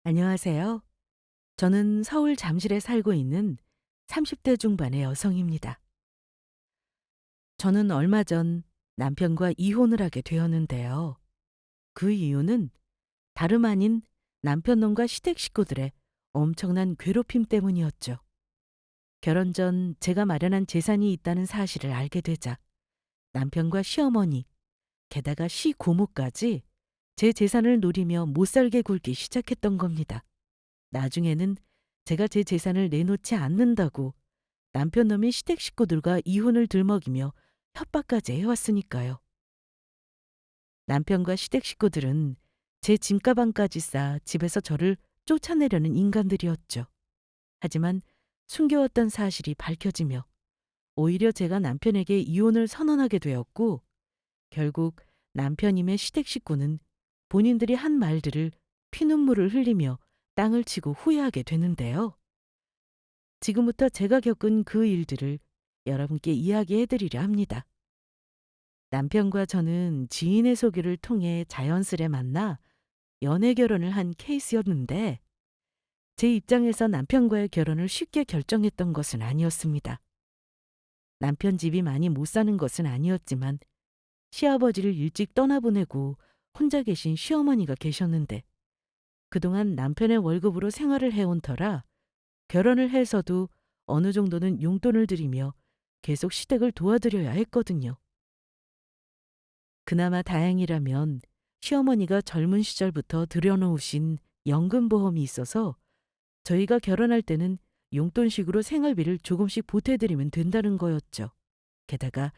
안녕하세요. 저는 서울 잠실에 살고 있는 30대 중반의 여성입니다. 저는 얼마 전 남편과 이혼을 하게 되었는데요. 그 이유는 다름 아닌 남편 놈과 시댁 식구들의 엄청난 괴롭힘 때문이었죠. 결혼 전 제가 마련한 재산이 있다는 사실을 알게 되자 남편과 시어머니, 게다가 시고모까지 제 재산을 노리며 못살게 굴기 시작했던 겁니다. 나중에는 제가 제 재산을 내놓지 않는다고 남편 놈이 시댁 식구들과 이혼을 들먹이며 협박까지 해왔으니까요. 남편과 시댁 식구들은 제 짐가방까지 싸 집에서 저를 쫓아내려는 인간들이었죠. 하지만 숨겨왔던 사실이 밝혀지며 오히려 제가 남편에게 이혼을 선언하게 되었고, 결국 남편임의 시댁 식구는 본인들이 한 말들을 피눈물을 흘리며 땅을 치고 후회하게 되는데요. 지금부터 제가 겪은 그 일들을 여러분께 이야기해 드리려 합니다. 남편과 저는 지인의 소개를 통해 자연스레 만나 연애 결혼을 한 케이스였는데, 제 입장에서 남편과의 결혼을 쉽게 결정했던 것은 아니었습니다. 남편 집이 많이 못 사는 것은 아니었지만 시아버지를 일찍 떠나보내고 혼자 계신 시어머니가 계셨는데, 그동안 남편의 월급으로 생활을 해온 터라 결혼을 해서도 어느 정도는 용돈을 드리며 계속 시댁을 도와드려야 했거든요. 그나마 다행이라면 시어머니가 젊은 시절부터 들여놓으신 연금보험이 있어서 저희가 결혼할 때는 용돈식으로 생활비를 조금씩 보태드리면 된다는 거였죠. 게다가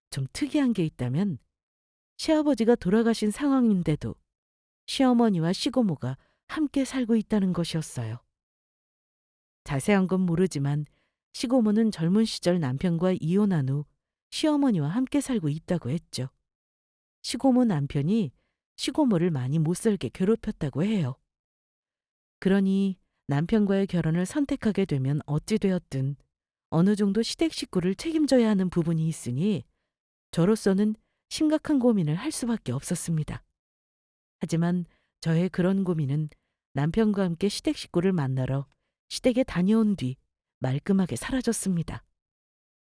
좀 특이한 게 있다면 시아버지가 돌아가신 상황인데도 시어머니와 시고모가 함께 살고 있다는 것이었어요. 자세한 건 모르지만 시고모는 젊은 시절 남편과 이혼한 후 시어머니와 함께 살고 있다고 했죠. 시고모 남편이 시고모를 많이 못살게 괴롭혔다고 해요. 그러니 남편과의 결혼을 선택하게 되면 어찌 되었든 어느 정도 시댁 식구를 책임져야 하는 부분이 있으니 저로서는 심각한 고민을 할 수밖에 없었습니다. 하지만 저의 그런 고민은 남편과 함께 시댁 식구를 만나러 시댁에 다녀온 뒤 말끔하게 사라졌습니다.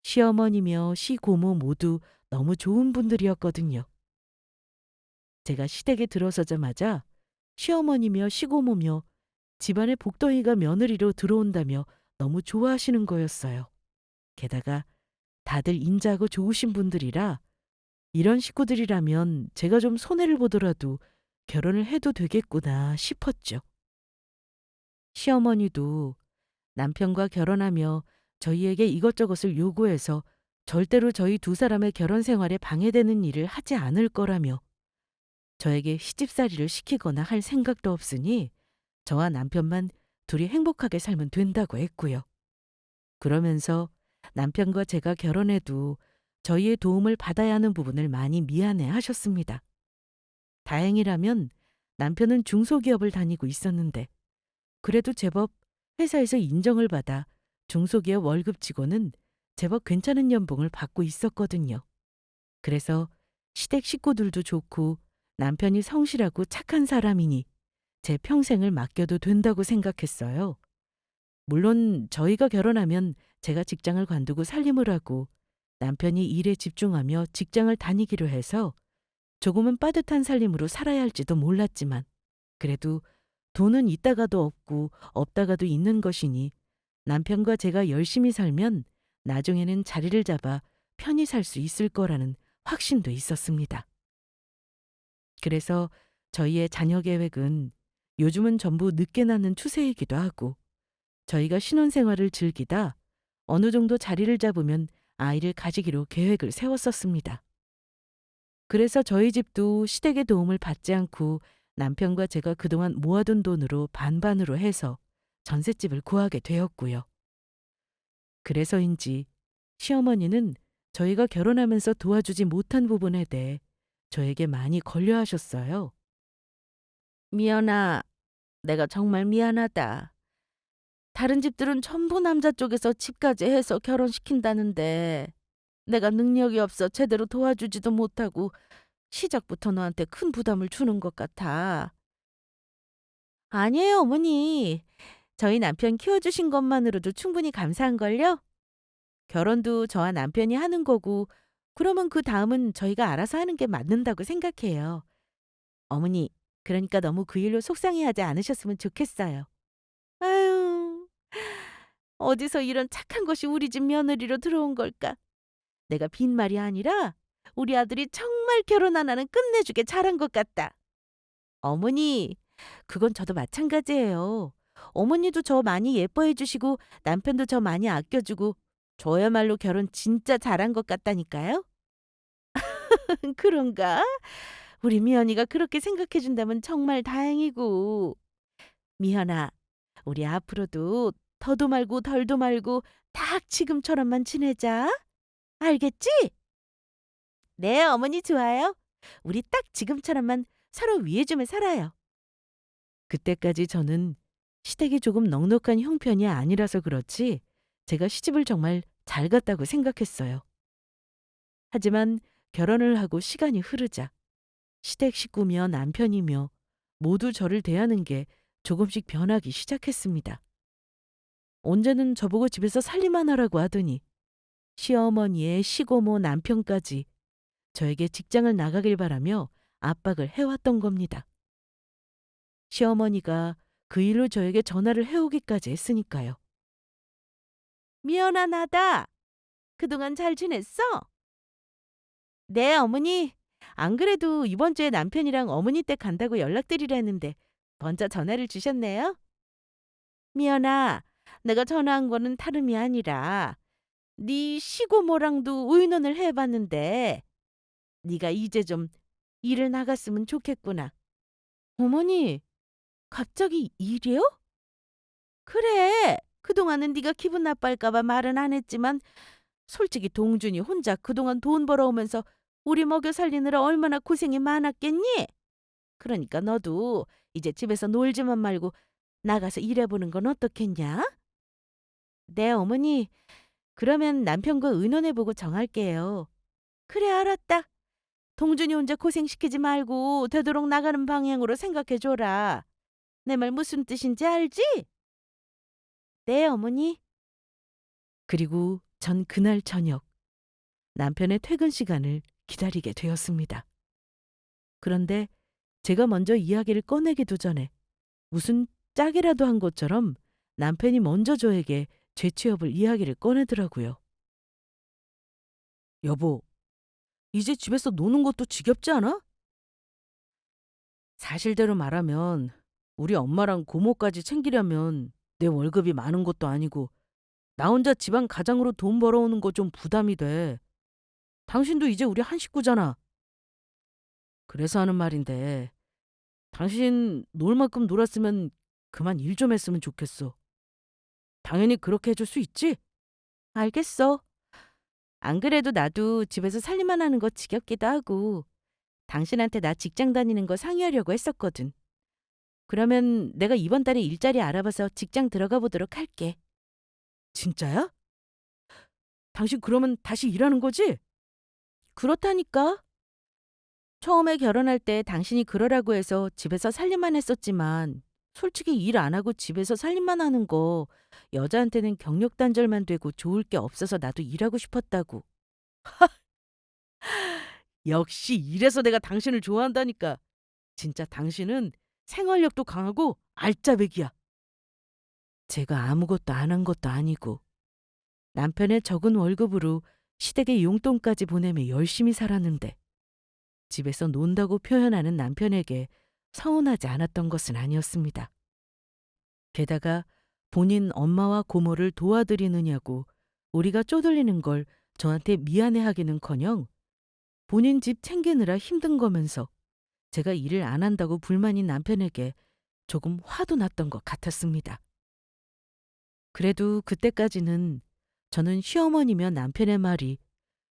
시어머니며 시고모 모두 너무 좋은 분들이었거든요. 제가 시댁에 들어서자마자 시어머니며 시고모며 집안의 복덩이가 며느리로 들어온다며 너무 좋아하시는 거였어요. 게다가 다들 인자하고 좋으신 분들이라 이런 식구들이라면 제가 좀 손해를 보더라도 결혼을 해도 되겠구나 싶었죠. 시어머니도 남편과 결혼하며 저희에게 이것저것을 요구해서 절대로 저희 두 사람의 결혼 생활에 방해되는 일을 하지 않을 거라며 저에게 시집살이를 시키거나 할 생각도 없으니 저와 남편만 둘이 행복하게 살면 된다고 했고요. 그러면서 남편과 제가 결혼해도 저희의 도움을 받아야 하는 부분을 많이 미안해 하셨습니다. 다행이라면 남편은 중소기업을 다니고 있었는데 그래도 제법 회사에서 인정을 받아 중소기업 월급 직원은 제법 괜찮은 연봉을 받고 있었거든요. 그래서 시댁 식구들도 좋고 남편이 성실하고 착한 사람이니 제 평생을 맡겨도 된다고 생각했어요. 물론 저희가 결혼하면 제가 직장을 관두고 살림을 하고 남편이 일에 집중하며 직장을 다니기로 해서 조금은 빠듯한 살림으로 살아야 할지도 몰랐지만, 그래도 돈은 있다가도 없고 없다가도 있는 것이니 남편과 제가 열심히 살면 나중에는 자리를 잡아 편히 살 수 있을 거라는 확신도 있었습니다. 그래서 저희의 자녀 계획은 요즘은 전부 늦게 낳는 추세이기도 하고, 저희가 신혼생활을 즐기다 어느 정도 자리를 잡으면 아이를 가지기로 계획을 세웠었습니다. 그래서 저희 집도 시댁의 도움을 받지 않고 남편과 제가 그동안 모아둔 돈으로 반반으로 해서 전셋집을 구하게 되었고요. 그래서인지 시어머니는 저희가 결혼하면서 도와주지 못한 부분에 대해 저에게 많이 권려하셨어요. 미연아, 내가 정말 미안하다. 다른 집들은 전부 남자 쪽에서 집까지 해서 결혼시킨다는데 내가 능력이 없어 제대로 도와주지도 못하고 시작부터 너한테 큰 부담을 주는 것 같아. 아니에요, 어머니. 저희 남편 키워주신 것만으로도 충분히 감사한걸요? 결혼도 저와 남편이 하는 거고, 그러면 그 다음은 저희가 알아서 하는 게 맞는다고 생각해요. 어머니, 그러니까 너무 그 일로 속상해하지 않으셨으면 좋겠어요. 아유, 어디서 이런 착한 것이 우리 집 며느리로 들어온 걸까? 내가 빈말이 아니라 우리 아들이 정말 결혼 하나는 끝내주게 잘한 것 같다. 어머니, 그건 저도 마찬가지예요. 어머니도 저 많이 예뻐해 주시고 남편도 저 많이 아껴주고 저야말로 결혼 진짜 잘한 것 같다니까요. 그런가? 우리 미연이가 그렇게 생각해 준다면 정말 다행이고. 미연아, 우리 앞으로도 더도 말고 덜도 말고 딱 지금처럼만 지내자. 알겠지? 네, 어머니 좋아요. 우리 딱 지금처럼만 서로 위해주며 살아요. 그때까지 저는 시댁이 조금 넉넉한 형편이 아니라서 그렇지 제가 시집을 정말 잘 갔다고 생각했어요. 하지만 결혼을 하고 시간이 흐르자 시댁 식구며 남편이며 모두 저를 대하는 게 조금씩 변하기 시작했습니다. 언제는 저보고 집에서 살림만 하라고 하더니 시어머니의 시고모 남편까지 저에게 직장을 나가길 바라며 압박을 해왔던 겁니다. 시어머니가 그 일로 저에게 전화를 해오기까지 했으니까요. 미연아, 나다. 그동안 잘 지냈어? 네, 어머니. 안 그래도 이번 주에 남편이랑 어머니 댁 간다고 연락드리려 했는데 먼저 전화를 주셨네요. 미연아, 내가 전화한 거는 다름이 아니라 네 시고모랑도 의논을 해봤는데 네가 이제 좀 일을 나갔으면 좋겠구나. 어머니, 갑자기 일이요? 그래. 그동안은 네가 기분 나빠할까 봐 말은 안 했지만 솔직히 동준이 혼자 그동안 돈 벌어오면서 우리 먹여 살리느라 얼마나 고생이 많았겠니? 그러니까 너도 이제 집에서 놀지만 말고 나가서 일해보는 건 어떻겠냐? 네, 어머니. 그러면 남편과 의논해보고 정할게요. 그래, 알았다. 동준이 혼자 고생시키지 말고 되도록 나가는 방향으로 생각해줘라. 내 말 무슨 뜻인지 알지? 네, 어머니. 그리고 전 그날 저녁 남편의 퇴근 시간을 기다리게 되었습니다. 그런데 제가 먼저 이야기를 꺼내기도 전에 무슨 짝이라도 한 것처럼 남편이 먼저 저에게 재취업을 이야기를 꺼내더라고요. 여보, 이제 집에서 노는 것도 지겹지 않아? 사실대로 말하면 우리 엄마랑 고모까지 챙기려면 내 월급이 많은 것도 아니고 나 혼자 집안 가장으로 돈 벌어오는 거 좀 부담이 돼. 당신도 이제 우리 한 식구잖아. 그래서 하는 말인데 당신 놀 만큼 놀았으면 그만 일 좀 했으면 좋겠어. 당연히 그렇게 해줄 수 있지? 알겠어. 안 그래도 나도 집에서 살림만 하는 거 지겹기도 하고 당신한테 나 직장 다니는 거 상의하려고 했었거든. 그러면 내가 이번 달에 일자리 알아봐서 직장 들어가 보도록 할게. 진짜야? 당신 그러면 다시 일하는 거지? 그렇다니까. 처음에 결혼할 때 당신이 그러라고 해서 집에서 살림만 했었지만 솔직히 일 안 하고 집에서 살림만 하는 거 여자한테는 경력 단절만 되고 좋을 게 없어서 나도 일하고 싶었다고. 역시 이래서 내가 당신을 좋아한다니까. 진짜 당신은 생활력도 강하고 알짜배기야. 제가 아무것도 안 한 것도 아니고 남편의 적은 월급으로 시댁에 용돈까지 보내며 열심히 살았는데 집에서 논다고 표현하는 남편에게 서운하지 않았던 것은 아니었습니다. 게다가 본인 엄마와 고모를 도와드리느냐고 우리가 쪼들리는 걸 저한테 미안해하기는커녕 본인 집 챙기느라 힘든 거면서 제가 일을 안 한다고 불만인 남편에게 조금 화도 났던 것 같았습니다. 그래도 그때까지는 저는 시어머니며 남편의 말이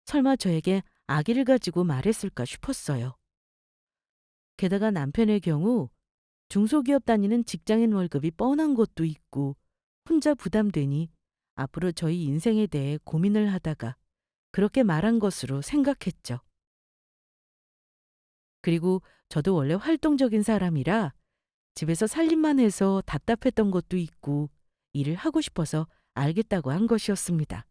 설마 저에게 악의를 가지고 말했을까 싶었어요. 게다가 남편의 경우 중소기업 다니는 직장인 월급이 뻔한 것도 있고 혼자 부담되니 앞으로 저희 인생에 대해 고민을 하다가 그렇게 말한 것으로 생각했죠. 그리고 저도 원래 활동적인 사람이라 집에서 살림만 해서 답답했던 것도 있고 일을 하고 싶어서 알겠다고 한 것이었습니다.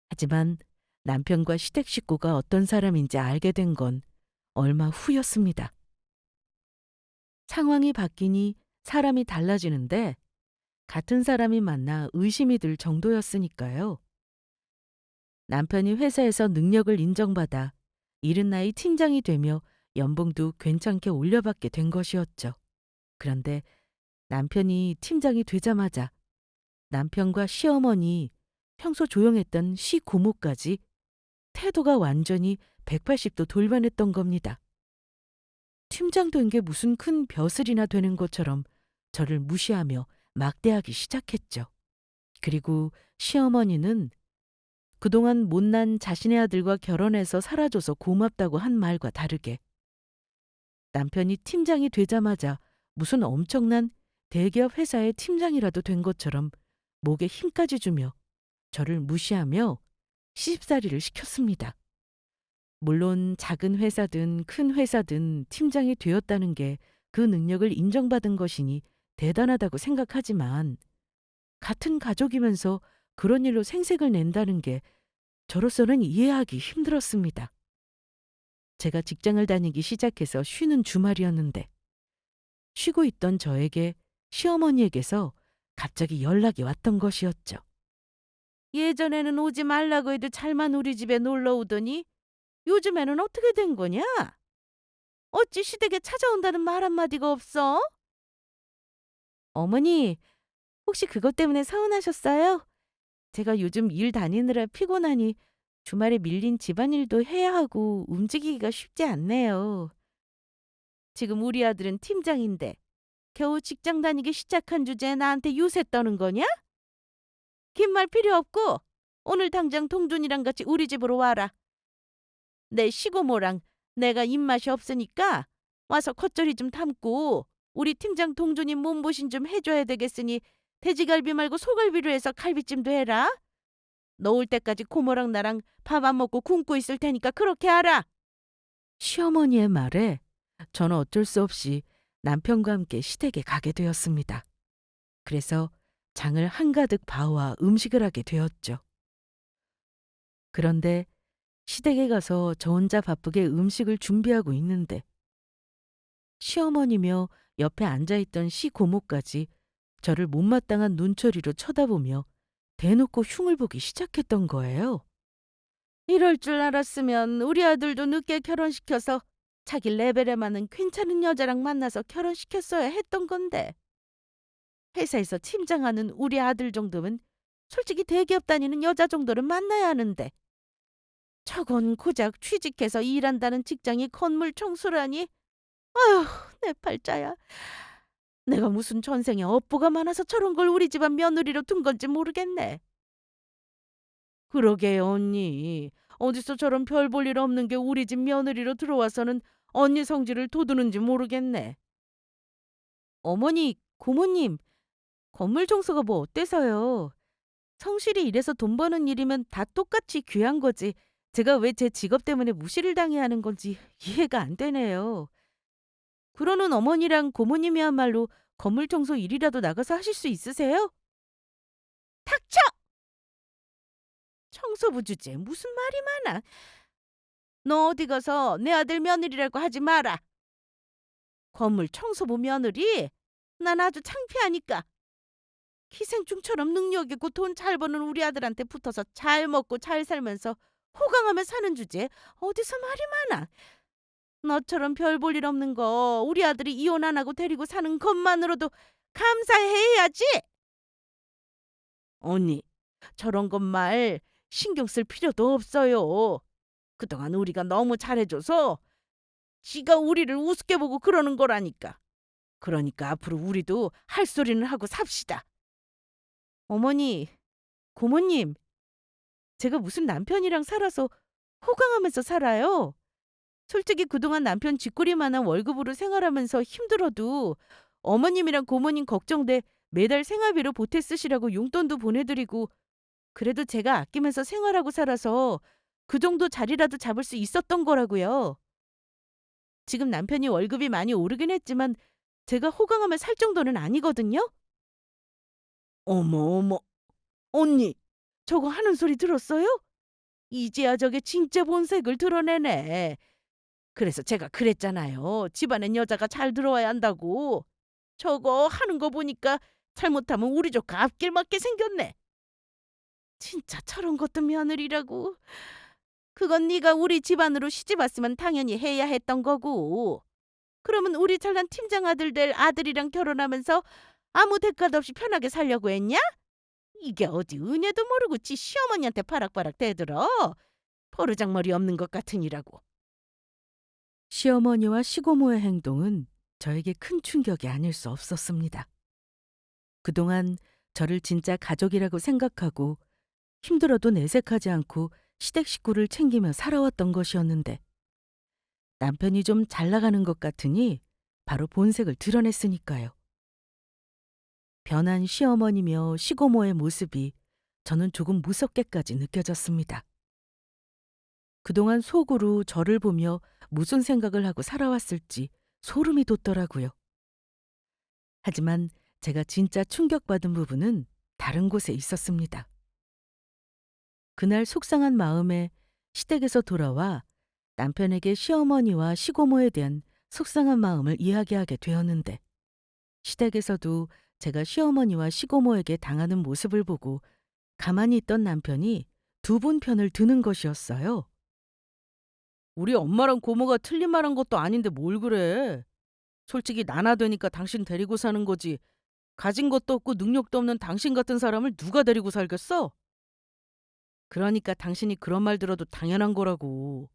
하지만 남편과 시댁 식구가 어떤 사람인지 알게 된 건 얼마 후였습니다. 상황이 바뀌니 사람이 달라지는데 같은 사람이 만나 의심이 들 정도였으니까요. 남편이 회사에서 능력을 인정받아 이른 나이 팀장이 되며 연봉도 괜찮게 올려받게 된 것이었죠. 그런데 남편이 팀장이 되자마자 남편과 시어머니, 평소 조용했던 시고모까지 태도가 완전히 180도 돌변했던 겁니다. 팀장 된 게 무슨 큰 벼슬이나 되는 것처럼 저를 무시하며 막대하기 시작했죠. 그리고 시어머니는 그동안 못난 자신의 아들과 결혼해서 살아줘서 고맙다고 한 말과 다르게 남편이 팀장이 되자마자 무슨 엄청난 대기업 회사의 팀장이라도 된 것처럼 목에 힘까지 주며 저를 무시하며 시집살이를 시켰습니다. 물론 작은 회사든 큰 회사든 팀장이 되었다는 게 그 능력을 인정받은 것이니 대단하다고 생각하지만 같은 가족이면서 그런 일로 생색을 낸다는 게 저로서는 이해하기 힘들었습니다. 제가 직장을 다니기 시작해서 쉬는 주말이었는데 쉬고 있던 저에게 시어머니에게서 갑자기 연락이 왔던 것이었죠. 예전에는 오지 말라고 해도 잘만 우리 집에 놀러 오더니 요즘에는 어떻게 된 거냐? 어찌 시댁에 찾아온다는 말 한마디가 없어? 어머니, 혹시 그것 때문에 서운하셨어요? 제가 요즘 일 다니느라 피곤하니 주말에 밀린 집안일도 해야 하고 움직이기가 쉽지 않네요. 지금 우리 아들은 팀장인데 겨우 직장 다니기 시작한 주제에 나한테 유세 떠는 거냐? 긴 말 필요 없고 오늘 당장 동준이랑 같이 우리 집으로 와라. 내 시고모랑 내가 입맛이 없으니까 와서 겉절이 좀 담고 우리 팀장 동준이 몸보신 좀 해줘야 되겠으니 돼지갈비 말고 소갈비로 해서 갈비찜도 해라. 너 올 때까지 고모랑 나랑 밥 안 먹고 굶고 있을 테니까 그렇게 하라. 시어머니의 말에 저는 어쩔 수 없이 남편과 함께 시댁에 가게 되었습니다. 그래서 장을 한가득 봐와 음식을 하게 되었죠. 그런데 시댁에 가서 저 혼자 바쁘게 음식을 준비하고 있는데 시어머니며 옆에 앉아있던 시고모까지 저를 못마땅한 눈초리로 쳐다보며 대놓고 흉을 보기 시작했던 거예요. 이럴 줄 알았으면 우리 아들도 늦게 결혼시켜서 자기 레벨에 맞는 괜찮은 여자랑 만나서 결혼시켰어야 했던 건데. 회사에서 팀장하는 우리 아들 정도면 솔직히 대기업 다니는 여자 정도는 만나야 하는데. 저건 고작 취직해서 일한다는 직장이 건물 청소라니. 아휴, 내 팔자야. 내가 무슨 전생에 업보가 많아서 저런 걸 우리 집안 며느리로 둔 건지 모르겠네. 그러게요, 언니. 어디서 저런 별 볼 일 없는 게 우리 집 며느리로 들어와서는 언니 성질을 돋우는지 모르겠네. 어머니, 고모님, 건물 청소가 뭐 어때서요? 성실히 일해서 돈 버는 일이면 다 똑같이 귀한 거지. 제가 왜 제 직업 때문에 무시를 당해야 하는 건지 이해가 안 되네요. 그러는 어머니랑 고모님이야말로 건물 청소 일이라도 나가서 하실 수 있으세요? 닥쳐! 청소부 주제에 무슨 말이 많아. 너 어디 가서 내 아들 며느리라고 하지 마라. 건물 청소부 며느리? 난 아주 창피하니까. 기생충처럼 능력 있고 돈 잘 버는 우리 아들한테 붙어서 잘 먹고 잘 살면서 호강하며 사는 주제에 어디서 말이 많아. 너처럼 별 볼 일 없는 거 우리 아들이 이혼 안 하고 데리고 사는 것만으로도 감사해야지. 언니, 저런 것 말 신경 쓸 필요도 없어요. 그동안 우리가 너무 잘해줘서 지가 우리를 우습게 보고 그러는 거라니까. 그러니까 앞으로 우리도 할 소리는 하고 삽시다. 어머니, 고모님, 제가 무슨 남편이랑 살아서 호강하면서 살아요. 솔직히 그동안 남편 쥐꼬리만한 월급으로 생활하면서 힘들어도 어머님이랑 고모님 걱정돼 매달 생활비로 보태 쓰시라고 용돈도 보내드리고 그래도 제가 아끼면서 생활하고 살아서 그 정도 자리라도 잡을 수 있었던 거라고요. 지금 남편이 월급이 많이 오르긴 했지만 제가 호강하면 살 정도는 아니거든요. 어머, 어머. 언니, 저거 하는 소리 들었어요? 이제야 저게 진짜 본색을 드러내네. 그래서 제가 그랬잖아요. 집안엔 여자가 잘 들어와야 한다고. 저거 하는 거 보니까 잘못하면 우리 조카 앞길 맞게 생겼네. 진짜 저런 것도 며느리라고. 그건 네가 우리 집안으로 시집 왔으면 당연히 해야 했던 거고. 그러면 우리 잘난 팀장 아들 될 아들이랑 결혼하면서 아무 대가도 없이 편하게 살려고 했냐? 이게 어디 은혜도 모르고 지 시어머니한테 바락바락 대들어. 버르장머리 없는 것 같으니라고. 시어머니와 시고모의 행동은 저에게 큰 충격이 아닐 수 없었습니다. 그동안 저를 진짜 가족이라고 생각하고 힘들어도 내색하지 않고 시댁 식구를 챙기며 살아왔던 것이었는데 남편이 좀 잘 나가는 것 같으니 바로 본색을 드러냈으니까요. 변한 시어머니며 시고모의 모습이 저는 조금 무섭게까지 느껴졌습니다. 그동안 속으로 저를 보며 무슨 생각을 하고 살아왔을지 소름이 돋더라고요. 하지만 제가 진짜 충격받은 부분은 다른 곳에 있었습니다. 그날 속상한 마음에 시댁에서 돌아와 남편에게 시어머니와 시고모에 대한 속상한 마음을 이야기하게 되었는데 시댁에서도 제가 시어머니와 시고모에게 당하는 모습을 보고 가만히 있던 남편이 두 분 편을 드는 것이었어요. 우리 엄마랑 고모가 틀린 말 한 것도 아닌데 뭘 그래. 솔직히 나나 되니까 당신 데리고 사는 거지. 가진 것도 없고 능력도 없는 당신 같은 사람을 누가 데리고 살겠어? 그러니까 당신이 그런 말 들어도 당연한 거라고.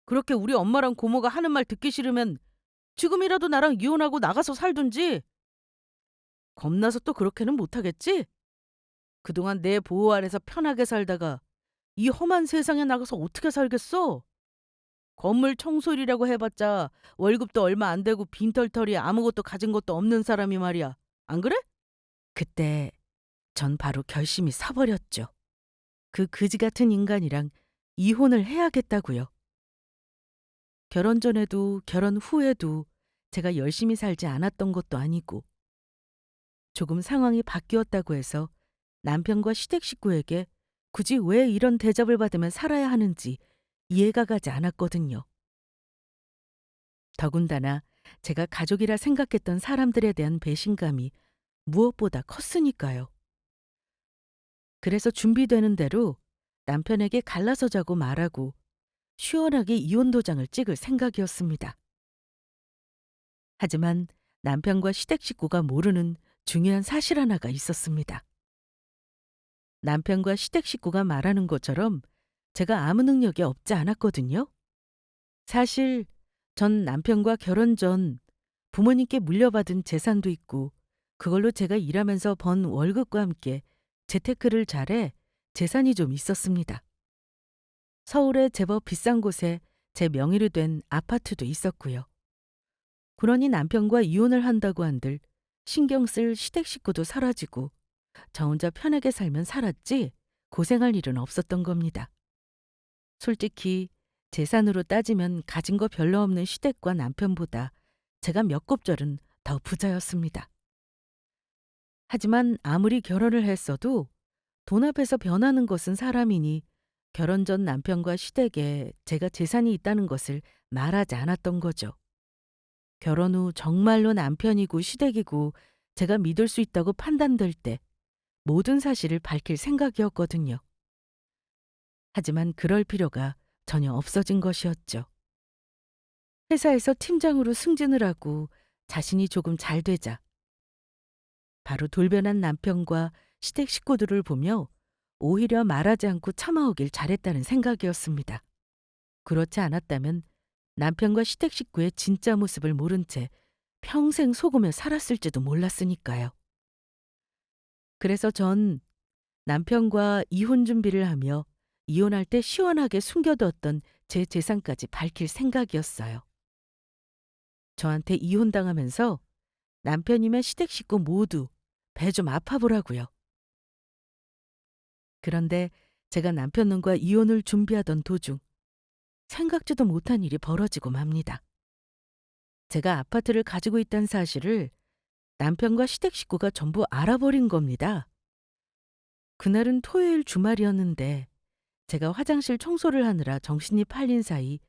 그렇게 우리 엄마랑 고모가 하는 말 듣기 싫으면 지금이라도 나랑 이혼하고 나가서 살든지. 겁나서 또 그렇게는 못하겠지? 그동안 내 보호 아래서 편하게 살다가 이 험한 세상에 나가서 어떻게 살겠어? 건물 청소일이라고 해봤자 월급도 얼마 안 되고 빈털터리에 아무것도 가진 것도 없는 사람이 말이야. 안 그래? 그때 전 바로 결심이 서버렸죠. 그 그지 같은 인간이랑 이혼을 해야겠다고요. 결혼 전에도 결혼 후에도 제가 열심히 살지 않았던 것도 아니고 조금 상황이 바뀌었다고 해서 남편과 시댁 식구에게 굳이 왜 이런 대접을 받으면 살아야 하는지 이해가 가지 않았거든요. 더군다나 제가 가족이라 생각했던 사람들에 대한 배신감이 무엇보다 컸으니까요. 그래서 준비되는 대로 남편에게 갈라서 자고 말하고 시원하게 이혼 도장을 찍을 생각이었습니다. 하지만 남편과 시댁 식구가 모르는 중요한 사실 하나가 있었습니다. 남편과 시댁 식구가 말하는 것처럼 제가 아무 능력이 없지 않았거든요. 사실 전 남편과 결혼 전 부모님께 물려받은 재산도 있고 그걸로 제가 일하면서 번 월급과 함께 재테크를 잘해 재산이 좀 있었습니다. 서울의 제법 비싼 곳에 제 명의로 된 아파트도 있었고요. 그러니 남편과 이혼을 한다고 한들 신경 쓸 시댁 식구도 사라지고 저 혼자 편하게 살면 살았지 고생할 일은 없었던 겁니다. 솔직히 재산으로 따지면 가진 거 별로 없는 시댁과 남편보다 제가 몇 곱절은 더 부자였습니다. 하지만 아무리 결혼을 했어도 돈 앞에서 변하는 것은 사람이니 결혼 전 남편과 시댁에 제가 재산이 있다는 것을 말하지 않았던 거죠. 결혼 후 정말로 남편이고 시댁이고 제가 믿을 수 있다고 판단될 때 모든 사실을 밝힐 생각이었거든요. 하지만 그럴 필요가 전혀 없어진 것이었죠. 회사에서 팀장으로 승진을 하고 자신이 조금 잘 되자 바로 돌변한 남편과 시댁 식구들을 보며 오히려 말하지 않고 참아오길 잘했다는 생각이었습니다. 그렇지 않았다면 남편과 시댁 식구의 진짜 모습을 모른 채 평생 속으며 살았을지도 몰랐으니까요. 그래서 전 남편과 이혼 준비를 하며 이혼할 때 시원하게 숨겨두었던 제 재산까지 밝힐 생각이었어요. 저한테 이혼당하면서 남편이며 시댁 식구 모두 배 좀 아파보라고요. 그런데 제가 남편 놈과 이혼을 준비하던 도중 생각지도 못한 일이 벌어지고 맙니다. 제가 아파트를 가지고 있다는 사실을 남편과 시댁 식구가 전부 알아버린 겁니다. 그날은 토요일 주말이었는데 제가 화장실 청소를 하느라 정신이 팔린 사이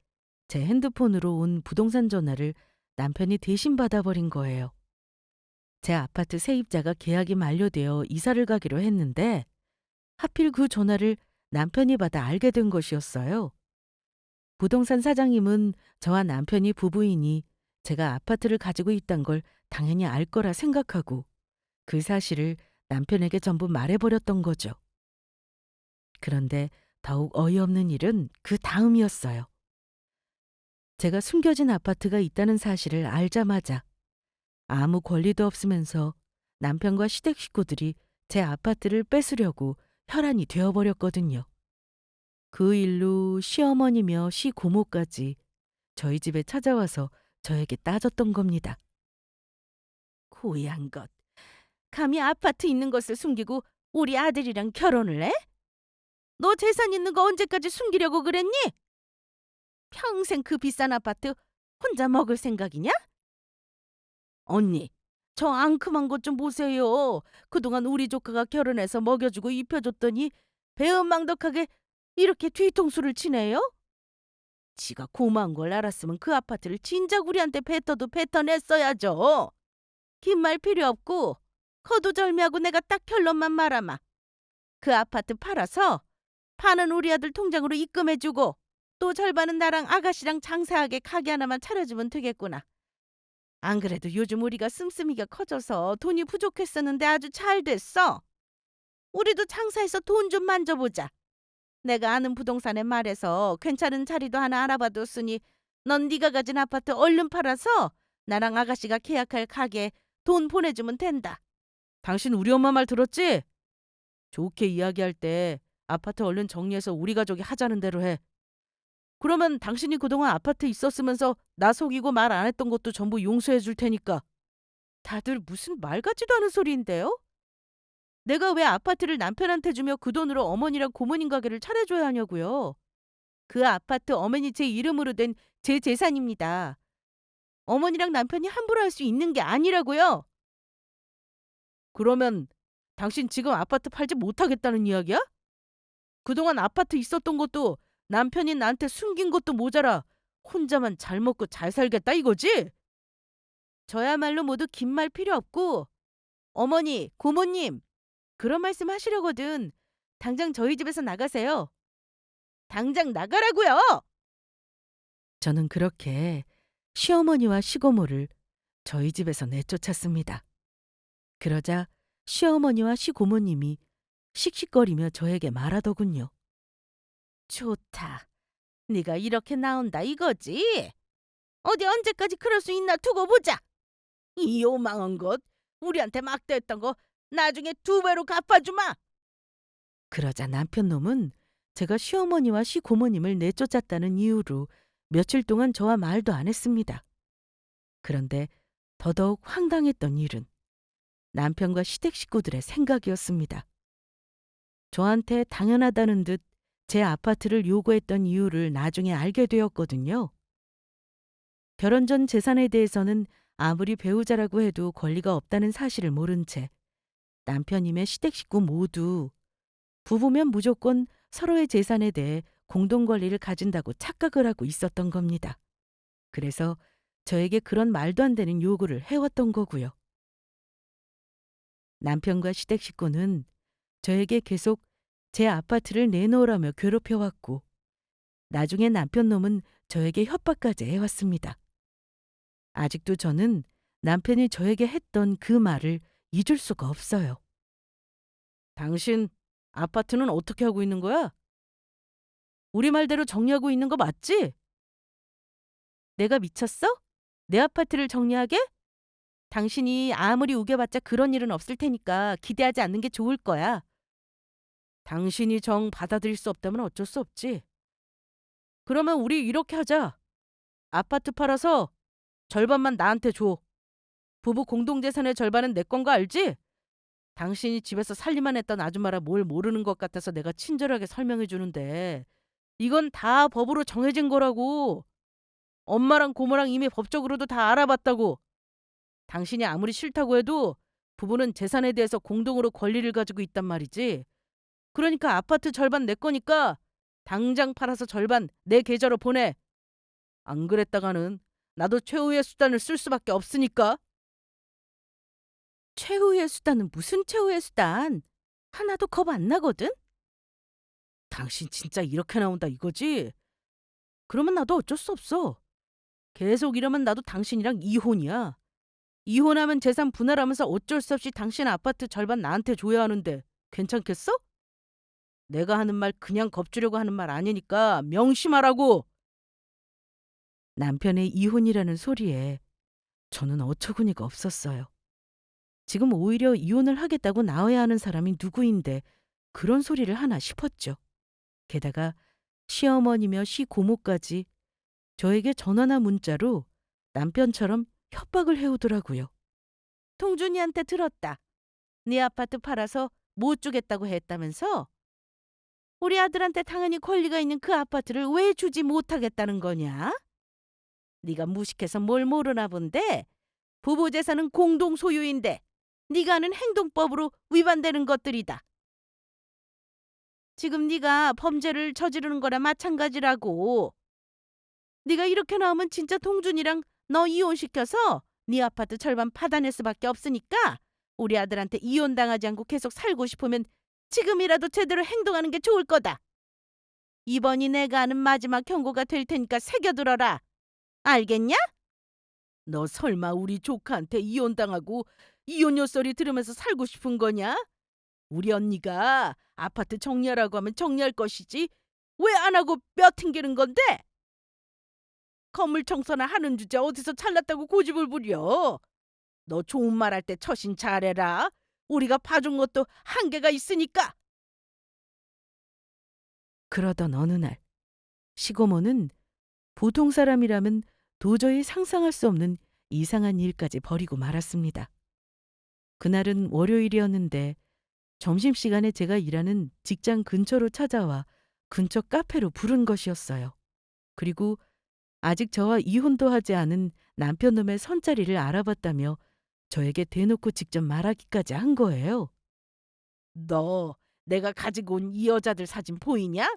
제 핸드폰으로 온 부동산 전화를 남편이 대신 받아버린 거예요. 제 아파트 세입자가 계약이 만료되어 이사를 가기로 했는데 하필 그 전화를 남편이 받아 알게 된 것이었어요. 부동산 사장님은 저와 남편이 부부이니 제가 아파트를 가지고 있단 걸 당연히 알 거라 생각하고 그 사실을 남편에게 전부 말해버렸던 거죠. 그런데 더욱 어이없는 일은 그 다음이었어요. 제가 숨겨진 아파트가 있다는 사실을 알자마자 아무 권리도 없으면서 남편과 시댁 식구들이 제 아파트를 뺏으려고 혈안이 되어버렸거든요. 그 일로 시어머니며 시고모까지 저희 집에 찾아와서 저에게 따졌던 겁니다. 고얀 것. 감히 아파트 있는 것을 숨기고 우리 아들이랑 결혼을 해? 너 재산 있는 거 언제까지 숨기려고 그랬니? 평생 그 비싼 아파트 혼자 먹을 생각이냐? 언니, 저 앙큼한 것 좀 보세요. 그동안 우리 조카가 결혼해서 먹여주고 입혀줬더니 배은망덕하게 이렇게 뒤통수를 치네요? 지가 고마운 걸 알았으면 그 아파트를 진작 우리한테 뱉어도 뱉어냈어야죠. 긴 말 필요 없고 거두절미하고 내가 딱 결론만 말하마. 그 아파트 팔아서 반은 우리 아들 통장으로 입금해주고 또 절반은 나랑 아가씨랑 장사하게 가게 하나만 차려주면 되겠구나. 안 그래도 요즘 우리가 씀씀이가 커져서 돈이 부족했었는데 아주 잘 됐어. 우리도 장사해서 돈 좀 만져보자. 내가 아는 부동산에 말해서 괜찮은 자리도 하나 알아봐뒀으니 넌 네가 가진 아파트 얼른 팔아서 나랑 아가씨가 계약할 가게에 돈 보내주면 된다. 당신 우리 엄마 말 들었지? 좋게 이야기할 때 아파트 얼른 정리해서 우리 가족이 하자는 대로 해. 그러면 당신이 그동안 아파트 있었으면서 나 속이고 말 안 했던 것도 전부 용서해 줄 테니까. 다들 무슨 말 같지도 않은 소리인데요? 내가 왜 아파트를 남편한테 주며 그 돈으로 어머니랑 고모님 가게를 차려줘야 하냐고요. 그 아파트 어머니 제 이름으로 된 제 재산입니다. 어머니랑 남편이 함부로 할 수 있는 게 아니라고요. 그러면 당신 지금 아파트 팔지 못하겠다는 이야기야? 그동안 아파트 있었던 것도 남편이 나한테 숨긴 것도 모자라 혼자만 잘 먹고 잘 살겠다 이거지? 저야말로 모두 긴 말 필요 없고 어머니, 고모님 그런 말씀 하시려거든 당장 저희 집에서 나가세요. 당장 나가라고요. 저는 그렇게 시어머니와 시고모를 저희 집에서 내쫓았습니다. 그러자 시어머니와 시고모님이 씩씩거리며 저에게 말하더군요. 좋다. 네가 이렇게 나온다 이거지? 어디 언제까지 그럴 수 있나 두고 보자. 이 요망한 것 우리한테 막대했던 거 나중에 2배로 갚아주마. 그러자 남편 놈은 제가 시어머니와 시고모님을 내쫓았다는 이유로 며칠 동안 저와 말도 안 했습니다. 그런데 더더욱 황당했던 일은 남편과 시댁 식구들의 생각이었습니다. 저한테 당연하다는 듯 제 아파트를 요구했던 이유를 나중에 알게 되었거든요. 결혼 전 재산에 대해서는 아무리 배우자라고 해도 권리가 없다는 사실을 모른 채 남편이며 시댁 식구 모두 부부면 무조건 서로의 재산에 대해 공동 권리를 가진다고 착각을 하고 있었던 겁니다. 그래서 저에게 그런 말도 안 되는 요구를 해왔던 거고요. 남편과 시댁 식구는 저에게 계속 제 아파트를 내놓으라며 괴롭혀왔고 나중에 남편 놈은 저에게 협박까지 해왔습니다. 아직도 저는 남편이 저에게 했던 그 말을 잊을 수가 없어요. 당신 아파트는 어떻게 하고 있는 거야? 우리 말대로 정리하고 있는 거 맞지? 내가 미쳤어? 내 아파트를 정리하게? 당신이 아무리 우겨봤자 그런 일은 없을 테니까 기대하지 않는 게 좋을 거야. 당신이 정 받아들일 수 없다면 어쩔 수 없지. 그러면 우리 이렇게 하자. 아파트 팔아서 절반만 나한테 줘. 부부 공동재산의 절반은 내 건 거 알지? 당신이 집에서 살림만 했던 아줌마라 뭘 모르는 것 같아서 내가 친절하게 설명해 주는데 이건 다 법으로 정해진 거라고. 엄마랑 고모랑 이미 법적으로도 다 알아봤다고. 당신이 아무리 싫다고 해도 부부는 재산에 대해서 공동으로 권리를 가지고 있단 말이지. 그러니까 아파트 절반 내 거니까 당장 팔아서 절반 내 계좌로 보내. 안 그랬다가는 나도 최후의 수단을 쓸 수밖에 없으니까. 최후의 수단은 무슨 최후의 수단? 하나도 겁 안 나거든? 당신 진짜 이렇게 나온다 이거지? 그러면 나도 어쩔 수 없어. 계속 이러면 나도 당신이랑 이혼이야. 이혼하면 재산 분할하면서 어쩔 수 없이 당신 아파트 절반 나한테 줘야 하는데 괜찮겠어? 내가 하는 말 그냥 겁주려고 하는 말 아니니까 명심하라고. 남편의 이혼이라는 소리에 저는 어처구니가 없었어요. 지금 오히려 이혼을 하겠다고 나와야 하는 사람이 누구인데 그런 소리를 하나 싶었죠. 게다가 시어머니며 시고모까지 저에게 전화나 문자로 남편처럼 협박을 해오더라고요. 통준이한테 들었다. 네 아파트 팔아서 못 주겠다고 했다면서? 우리 아들한테 당연히 권리가 있는 그 아파트를 왜 주지 못하겠다는 거냐? 네가 무식해서 뭘 모르나 본데 부부 재산은 공동 소유인데 네가 하는 행동법으로 위반되는 것들이다. 지금 네가 범죄를 저지르는 거나 마찬가지라고. 네가 이렇게 나오면 진짜 동준이랑 너 이혼시켜서 네 아파트 절반 파다낼 수밖에 없으니까 우리 아들한테 이혼당하지 않고 계속 살고 싶으면 지금이라도 제대로 행동하는 게 좋을 거다. 이번이 내가 하는 마지막 경고가 될 테니까 새겨들어라. 알겠냐? 너 설마 우리 조카한테 이혼당하고 이혼녀 소리 들으면서 살고 싶은 거냐? 우리 언니가 아파트 정리하라고 하면 정리할 것이지 왜 안 하고 뼈 튕기는 건데? 건물 청소나 하는 주제 어디서 잘났다고 고집을 부려? 너 좋은 말 할 때 처신 잘해라. 우리가 봐준 것도 한계가 있으니까. 그러던 어느 날 시고모는 보통 사람이라면 도저히 상상할 수 없는 이상한 일까지 벌이고 말았습니다. 그날은 월요일이었는데 점심시간에 제가 일하는 직장 근처로 찾아와 근처 카페로 부른 것이었어요. 그리고 아직 저와 이혼도 하지 않은 남편놈의 선자리를 알아봤다며 저에게 대놓고 직접 말하기까지 한 거예요. 너 내가 가지고 온 이 여자들 사진 보이냐?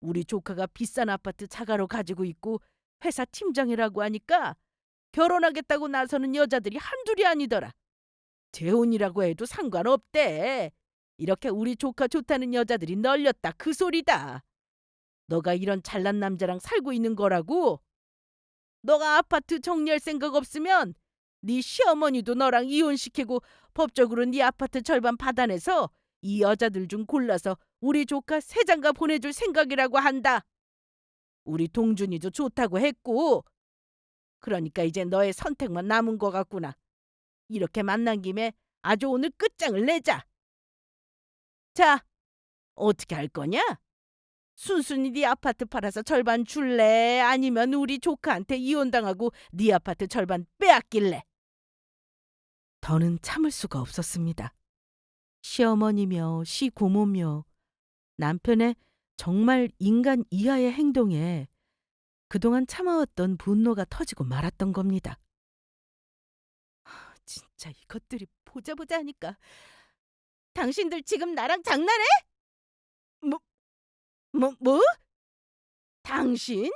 우리 조카가 비싼 아파트 자가로 가지고 있고 회사 팀장이라고 하니까 결혼하겠다고 나서는 여자들이 한둘이 아니더라. 재혼이라고 해도 상관없대. 이렇게 우리 조카 좋다는 여자들이 널렸다 그 소리다. 너가 이런 잘난 남자랑 살고 있는 거라고? 너가 아파트 정리할 생각 없으면 네 시어머니도 너랑 이혼시키고 법적으로 네 아파트 절반 받아내서 이 여자들 중 골라서 우리 조카 세 장가 보내줄 생각이라고 한다. 우리 동준이도 좋다고 했고. 그러니까 이제 너의 선택만 남은 것 같구나. 이렇게 만난 김에 아주 오늘 끝장을 내자. 자, 어떻게 할 거냐? 순순히 네 아파트 팔아서 절반 줄래? 아니면 우리 조카한테 이혼당하고 네 아파트 절반 빼앗길래? 더는 참을 수가 없었습니다. 시어머니며 시고모며 남편의 정말 인간 이하의 행동에 그동안 참아왔던 분노가 터지고 말았던 겁니다. 진짜 이것들이 보자 보자 하니까 당신들 지금 나랑 장난해? 뭐, 뭐? 당신?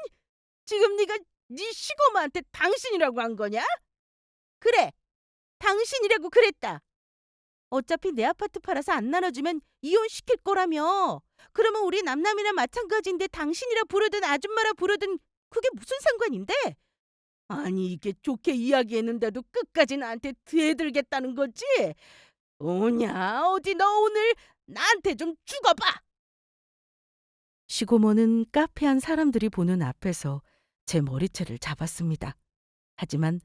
지금 네 시고모한테 당신이라고 한 거냐? 그래, 당신이라고 그랬다. 어차피 내 아파트 팔아서 안 나눠주면 이혼시킬 거라며. 그러면 우리 남남이나 마찬가지인데 당신이라 부르든 아줌마라 부르든 그게 무슨 상관인데? 아니 이게 좋게 이야기했는데도 끝까지 나한테 대들겠다는 거지? 오냐 어디 너 오늘 나한테 좀 죽어봐. 시고모는 카페 안 사람들이 보는 앞에서 제 머리채를 잡았습니다. 하지만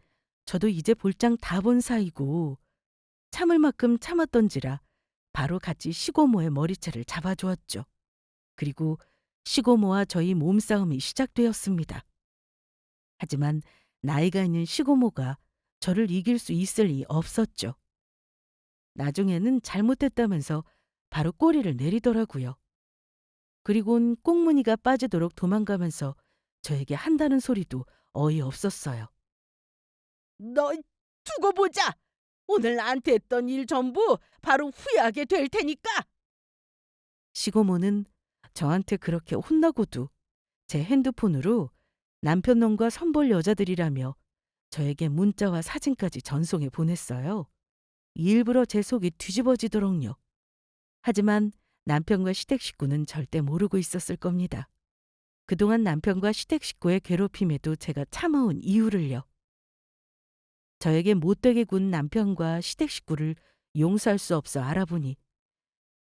저도 이제 볼장 다 본 사이고 참을 만큼 참았던지라 바로 같이 시고모의 머리채를 잡아주었죠. 그리고 시고모와 저희 몸싸움이 시작되었습니다. 하지만 나이가 있는 시고모가 저를 이길 수 있을 리 없었죠. 나중에는 잘못했다면서 바로 꼬리를 내리더라고요. 그리곤 꽁무니가 빠지도록 도망가면서 저에게 한다는 소리도 어이없었어요. 너 두고 보자. 오늘 나한테 했던 일 전부 바로 후회하게 될 테니까. 시고모는 저한테 그렇게 혼나고도 제 핸드폰으로 남편 놈과 선볼 여자들이라며 저에게 문자와 사진까지 전송해 보냈어요. 일부러 제 속이 뒤집어지도록요. 하지만 남편과 시댁 식구는 절대 모르고 있었을 겁니다. 그동안 남편과 시댁 식구의 괴롭힘에도 제가 참아온 이유를요. 저에게 못되게 군 남편과 시댁 식구를 용서할 수 없어 알아보니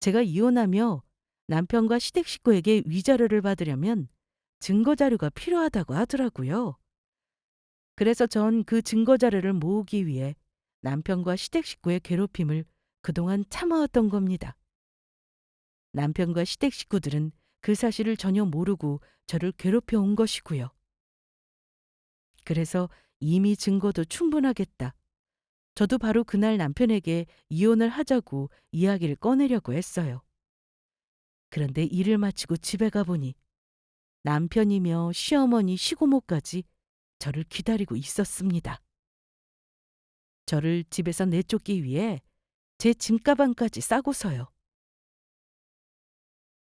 제가 이혼하며 남편과 시댁 식구에게 위자료를 받으려면 증거 자료가 필요하다고 하더라고요. 그래서 전 그 증거 자료를 모으기 위해 남편과 시댁 식구의 괴롭힘을 그동안 참아왔던 겁니다. 남편과 시댁 식구들은 그 사실을 전혀 모르고 저를 괴롭혀 온 것이고요. 그래서 이미 증거도 충분하겠다. 저도 바로 그날 남편에게 이혼을 하자고 이야기를 꺼내려고 했어요. 그런데 일을 마치고 집에 가보니 남편이며 시어머니, 시고모까지 저를 기다리고 있었습니다. 저를 집에서 내쫓기 위해 제 짐가방까지 싸고서요.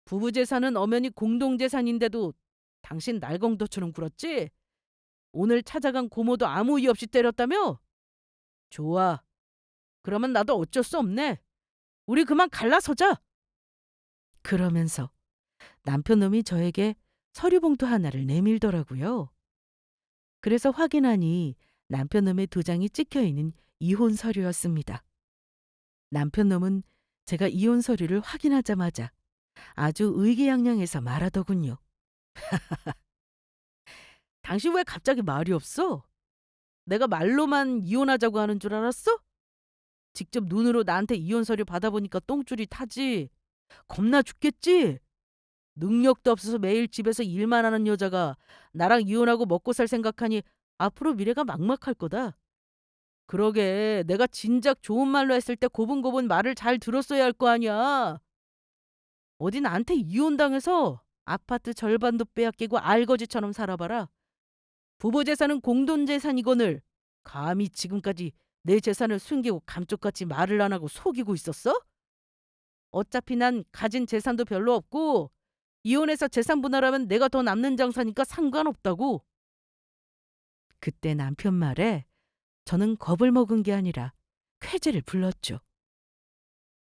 부부 재산은 엄연히 공동 재산인데도 당신 날공도처럼 굴었지? 오늘 찾아간 고모도 아무 이유 없이 때렸다며? 좋아. 그러면 나도 어쩔 수 없네. 우리 그만 갈라서자. 그러면서 남편놈이 저에게 서류 봉투 하나를 내밀더라고요. 그래서 확인하니 남편놈의 도장이 찍혀 있는 이혼 서류였습니다. 남편놈은 제가 이혼 서류를 확인하자마자 아주 의기양양해서 말하더군요. 당신 왜 갑자기 말이 없어? 내가 말로만 이혼하자고 하는 줄 알았어? 직접 눈으로 나한테 이혼 서류 받아보니까 똥줄이 타지. 겁나 죽겠지? 능력도 없어서 매일 집에서 일만 하는 여자가 나랑 이혼하고 먹고 살 생각하니 앞으로 미래가 막막할 거다. 그러게 내가 진작 좋은 말로 했을 때 고분고분 말을 잘 들었어야 할 거 아니야. 어디 나한테 이혼당해서 아파트 절반도 빼앗기고 알거지처럼 살아봐라. 부부 재산은 공동재산이거늘 감히 지금까지 내 재산을 숨기고 감쪽같이 말을 안 하고 속이고 있었어? 어차피 난 가진 재산도 별로 없고 이혼해서 재산 분할하면 내가 더 남는 장사니까 상관없다고. 그때 남편 말에 저는 겁을 먹은 게 아니라 쾌재를 불렀죠.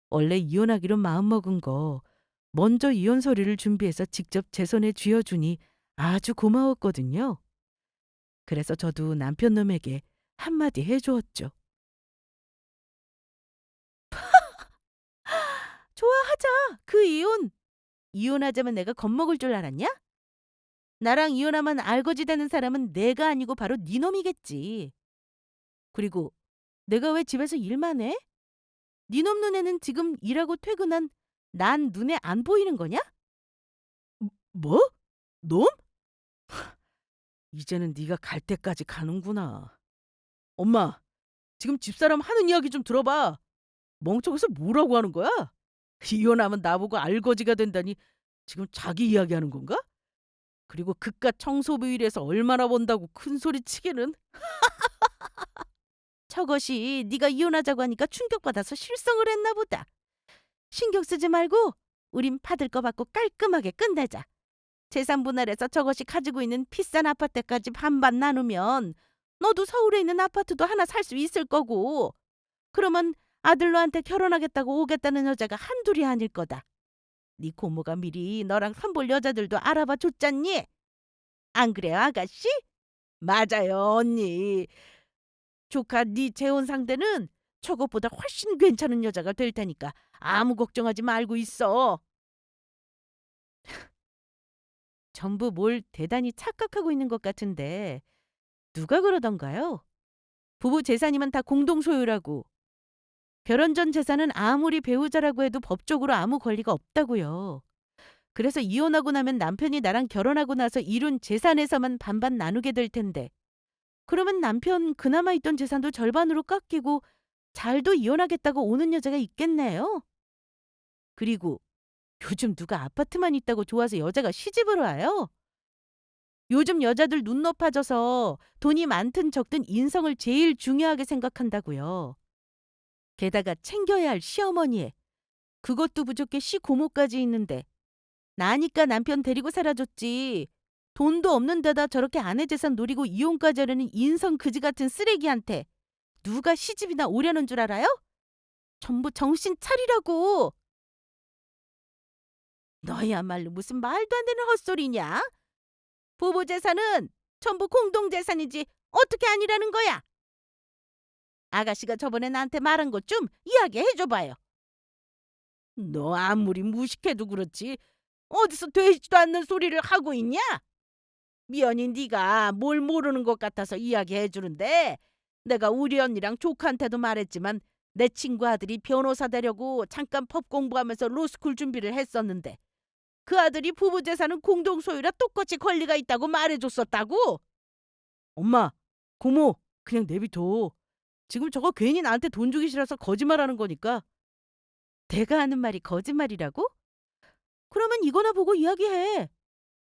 원래 이혼하기로 마음먹은 거 먼저 이혼 서류를 준비해서 직접 제 손에 쥐어주니 아주 고마웠거든요. 그래서 저도 남편놈에게 한마디 해주었죠. 좋아하자. 그 이혼. 이혼하자면 내가 겁먹을 줄 알았냐? 나랑 이혼하면 알거지 되는 사람은 내가 아니고 바로 네 놈이겠지. 그리고 내가 왜 집에서 일만 해? 네 놈 눈에는 지금 일하고 퇴근한 난 눈에 안 보이는 거냐? 뭐? 놈? 이제는 네가 갈 때까지 가는구나. 엄마, 지금 집사람 하는 이야기 좀 들어봐. 멍청해서 뭐라고 하는 거야? 이혼하면 나보고 알거지가 된다니 지금 자기 이야기하는 건가? 그리고 그깟 청소부 일해서 얼마나 번다고 큰 소리 치기는. 저것이 네가 이혼하자고 하니까 충격받아서 실성을 했나 보다. 신경 쓰지 말고 우린 받을 거 받고 깔끔하게 끝내자. 재산 분할해서 저것이 가지고 있는 비싼 아파트까지 반반 나누면 너도 서울에 있는 아파트도 하나 살 수 있을 거고, 그러면 아들로한테 결혼하겠다고 오겠다는 여자가 한둘이 아닐 거다. 네 고모가 미리 너랑 선볼 여자들도 알아봐 줬잖니? 안 그래요, 아가씨? 맞아요, 언니. 조카 네 재혼 상대는 저것보다 훨씬 괜찮은 여자가 될 테니까 아무 걱정하지 말고 있어. 전부 뭘 대단히 착각하고 있는 것 같은데 누가 그러던가요? 부부 재산이면 다 공동 소유라고. 결혼 전 재산은 아무리 배우자라고 해도 법적으로 아무 권리가 없다고요. 그래서 이혼하고 나면 남편이 나랑 결혼하고 나서 이룬 재산에서만 반반 나누게 될 텐데, 그러면 남편 그나마 있던 재산도 절반으로 깎이고 잘도 이혼하겠다고 오는 여자가 있겠네요. 그리고 요즘 누가 아파트만 있다고 좋아서 여자가 시집을 와요? 요즘 여자들 눈 높아져서 돈이 많든 적든 인성을 제일 중요하게 생각한다고요. 게다가 챙겨야 할 시어머니에 그것도 부족해 시고모까지 있는데 나니까 남편 데리고 살아줬지. 돈도 없는 데다 저렇게 아내 재산 노리고 이혼까지 하려는 인성 그지 같은 쓰레기한테 누가 시집이나 오려는 줄 알아요? 전부 정신 차리라고. 너희야말로 무슨 말도 안 되는 헛소리냐? 부부 재산은 전부 공동 재산이지 어떻게 아니라는 거야? 아가씨가 저번에 나한테 말한 것 좀 이야기해 줘봐요. 너 아무리 무식해도 그렇지 어디서 되지도 않는 소리를 하고 있냐? 미연이 네가 뭘 모르는 것 같아서 이야기해 주는데 내가 우리 언니랑 조카한테도 말했지만 내 친구 아들이 변호사 되려고 잠깐 법 공부하면서 로스쿨 준비를 했었는데 그 아들이 부부 재산은 공동 소유라 똑같이 권리가 있다고 말해줬었다고. 엄마, 고모, 그냥 내비둬. 지금 저거 괜히 나한테 돈 주기 싫어서 거짓말하는 거니까. 내가 하는 말이 거짓말이라고? 그러면 이거나 보고 이야기해.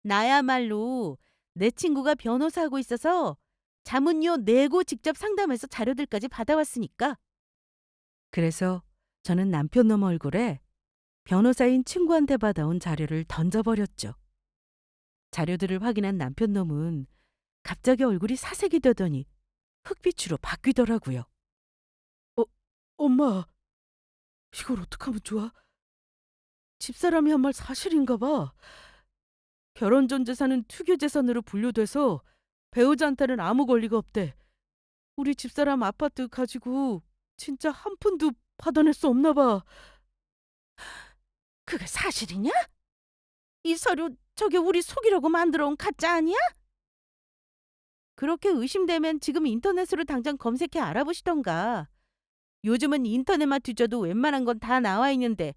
나야말로 내 친구가 변호사하고 있어서 자문료 내고 직접 상담해서 자료들까지 받아왔으니까. 그래서 저는 남편 놈 얼굴에 변호사인 친구한테 받아온 자료를 던져버렸죠. 자료들을 확인한 남편 놈은 갑자기 얼굴이 사색이 되더니 흑빛으로 바뀌더라고요. 어, 엄마, 이걸 어떡하면 좋아? 집사람이 한 말 사실인가 봐. 결혼 전 재산은 투기 재산으로 분류돼서 배우자한테는 아무 권리가 없대. 우리 집사람 아파트 가지고 진짜 한 푼도 받아낼 수 없나 봐. 그게 사실이냐? 이 서류 저게 우리 속이려고 만들어 온 가짜 아니야? 그렇게 의심되면 지금 인터넷으로 당장 검색해 알아보시던가. 요즘은 인터넷만 뒤져도 웬만한 건 다 나와 있는데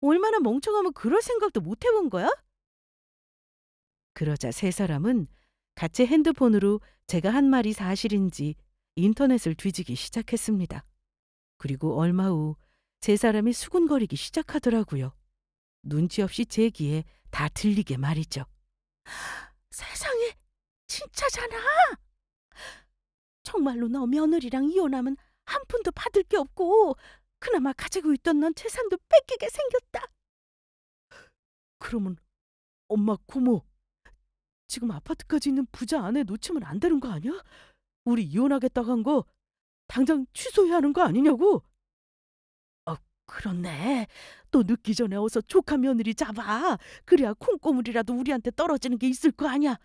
얼마나 멍청하면 그럴 생각도 못 해본 거야? 그러자 세 사람은 같이 핸드폰으로 제가 한 말이 사실인지 인터넷을 뒤지기 시작했습니다. 그리고 얼마 후 세 사람이 수군거리기 시작하더라고요. 눈치 없이 제 귀에 다 들리게 말이죠. 세상에, 진짜잖아. 정말로 너 며느리랑 이혼하면 한 푼도 받을 게 없고 그나마 가지고 있던 넌 재산도 뺏기게 생겼다. 그러면 엄마 고모, 지금 아파트까지 있는 부자 아내 놓치면 안 되는 거 아니야? 우리 이혼하겠다고 한 거 당장 취소해야 하는 거 아니냐고? 그렇네. 또 늦기 전에 어서 조카 며느리 잡아. 그래야 콩고물이라도 우리한테 떨어지는 게 있을 거 아니야.